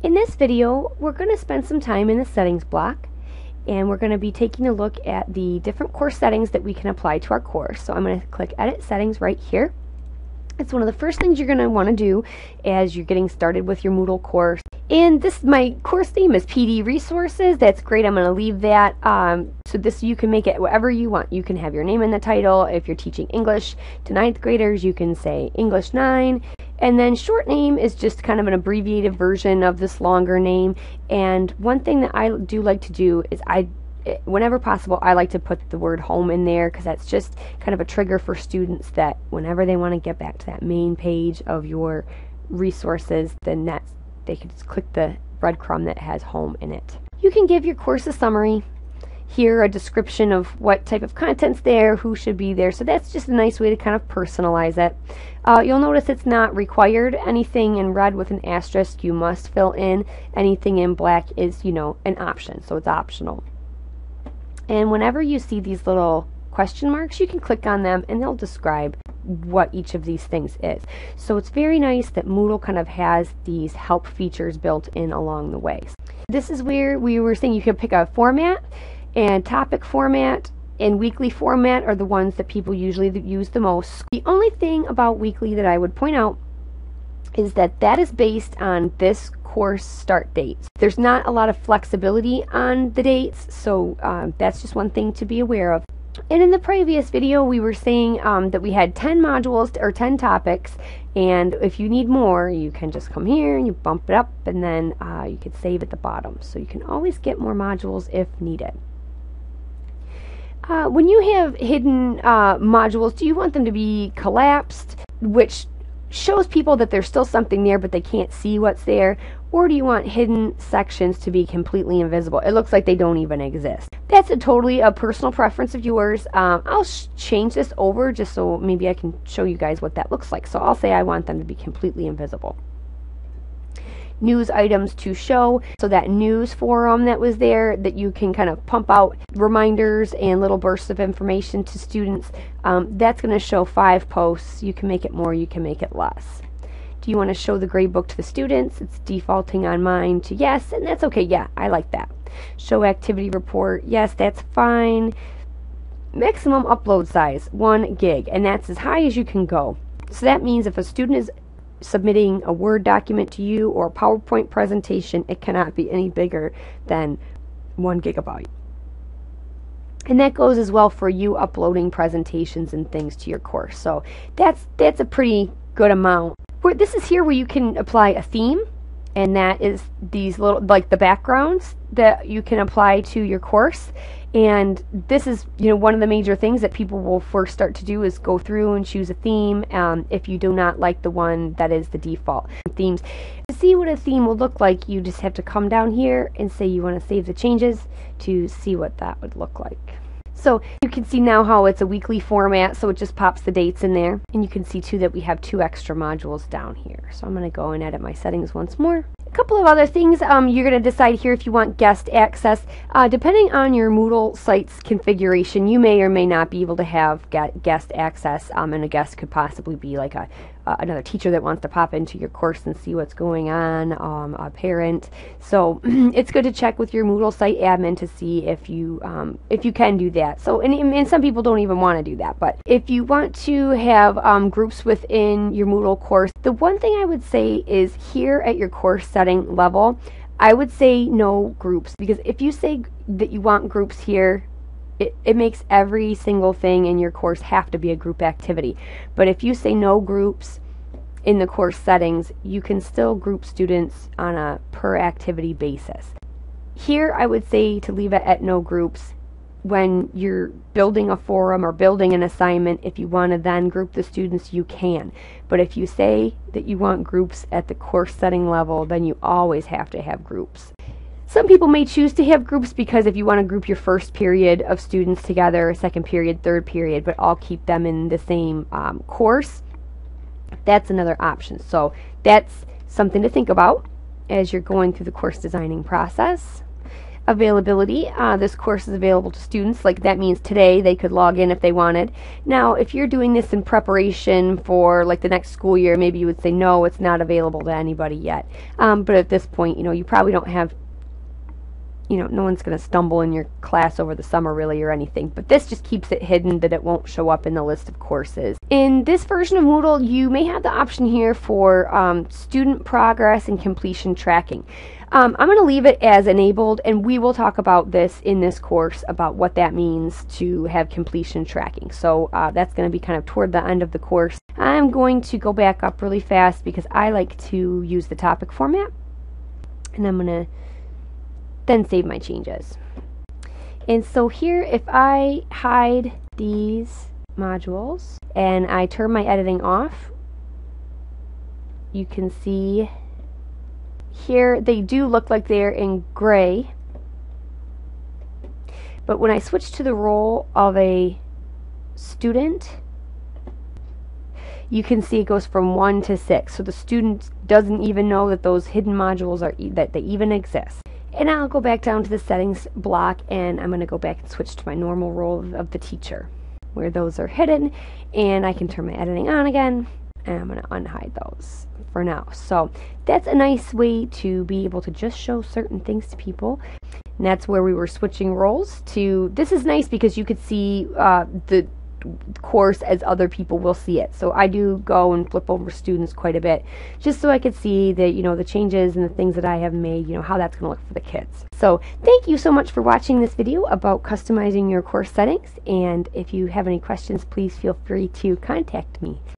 In this video, we're going to spend some time in the settings block, and we're going to be taking a look at the different course settings that we can apply to our course. So I'm going to click Edit Settings right here. It's one of the first things you're going to want to do as you're getting started with your Moodle course. And my course theme is PD Resources. That's great. I'm going to leave that. So you can make it whatever you want. You can have your name in the title. If you're teaching English to 9th graders, you can say English 9. And then short name is just kind of an abbreviated version of this longer name. And one thing that I do like to do is whenever possible, I like to put the word home in there, because that's just kind of a trigger for students that whenever they want to get back to that main page of your resources, then they can just click the breadcrumb that has home in it. You can give your course a summary. Here, a description of what type of content's there, who should be there. So that's just a nice way to kind of personalize it. You'll notice it's not required. Anything in red with an asterisk you must fill in. Anything in black is, an option, so it's optional. And whenever you see these little question marks, you can click on them and they'll describe what each of these things is. So it's very nice that Moodle kind of has these help features built in along the way. This is where we were saying you can pick a format, and topic format and weekly format are the ones that people usually use the most. The only thing about weekly that I would point out is that is based on this course start dates. There's not a lot of flexibility on the dates, so that's just one thing to be aware of. And in the previous video, we were saying that we had 10 modules or 10 topics, and if you need more, you can just come here and you bump it up, and then you could save at the bottom. So you can always get more modules if needed. When you have hidden modules, do you want them to be collapsed, which shows people that there's still something there but they can't see what's there, or do you want hidden sections to be completely invisible? It looks like they don't even exist. That's totally a personal preference of yours. I'll change this over just so maybe I can show you guys what that looks like. So I'll say I want them to be completely invisible. News items to show, so that news forum that was there that you can kind of pump out reminders and little bursts of information to students, that's going to show 5 posts. You can make it more, you can make it less. Do you want to show the grade book to the students? It's defaulting on mine to yes, and that's okay. Yeah, I like that. Show activity report, yes, that's fine. Maximum upload size, 1 gig, and that's as high as you can go. So that means if a student is submitting a Word document to you or a PowerPoint presentation, it cannot be any bigger than 1 gigabyte. And that goes as well for you uploading presentations and things to your course. So that's a pretty good amount. This is here where you can apply a theme, and that is these little, like the backgrounds that you can apply to your course. And this is, one of the major things that people will first start to do is go through and choose a theme if you do not like the one that is the default themes. To see what a theme will look like, you just have to come down here and say you want to save the changes to see what that would look like. So you can see now how it's a weekly format, so it just pops the dates in there. And you can see too that we have 2 extra modules down here. So I'm going to go and edit my settings once more. A couple of other things, you're going to decide here if you want guest access. Depending on your Moodle site's configuration, you may or may not be able to have guest access, and a guest could possibly be like another teacher that wants to pop into your course and see what's going on, a parent. So it's good to check with your Moodle site admin to see if you can do that. So and some people don't even want to do that, but if you want to have groups within your Moodle course, the one thing I would say is here at your course setting level, I would say no groups, because if you say that you want groups here, it makes every single thing in your course have to be a group activity. But if you say no groups in the course settings, you can still group students on a per activity basis. Here I would say to leave it at no groups. When you're building a forum or building an assignment, if you want to then group the students, you can. But if you say that you want groups at the course setting level, then you always have to have groups. Some people may choose to have groups because if you want to group your first period of students together, second period, third period, but all keep them in the same course, that's another option. So that's something to think about as you're going through the course designing process. availability. This course is available to students. Like, that means today they could log in if they wanted. Now, if you're doing this in preparation for like the next school year, maybe you would say no, it's not available to anybody yet. But at this point, you probably don't have, no one's going to stumble in your class over the summer really or anything. But this just keeps it hidden that it won't show up in the list of courses. In this version of Moodle, you may have the option here for student progress and completion tracking. I'm going to leave it as enabled, and we will talk about this in this course about what that means to have completion tracking. So that's going to be kind of toward the end of the course. I'm going to go back up really fast because I like to use the topic format, and I'm going to then save my changes. And so here, if I hide these modules and I turn my editing off, you can see here they do look like they're in gray, but when I switch to the role of a student, you can see it goes from 1 to 6. So the student doesn't even know that those hidden modules that they even exist. And I'll go back down to the settings block, and I'm going to go back and switch to my normal role of the teacher, where those are hidden, and I can turn my editing on again, and I'm going to unhide those for now. So that's a nice way to be able to just show certain things to people. And that's where we were switching roles to. This is nice because you could see the course as other people will see it. So I do go and flip over students quite a bit just so I could see the the changes and the things that I have made, how that's going to look for the kids. So thank you so much for watching this video about customizing your course settings, and if you have any questions, please feel free to contact me.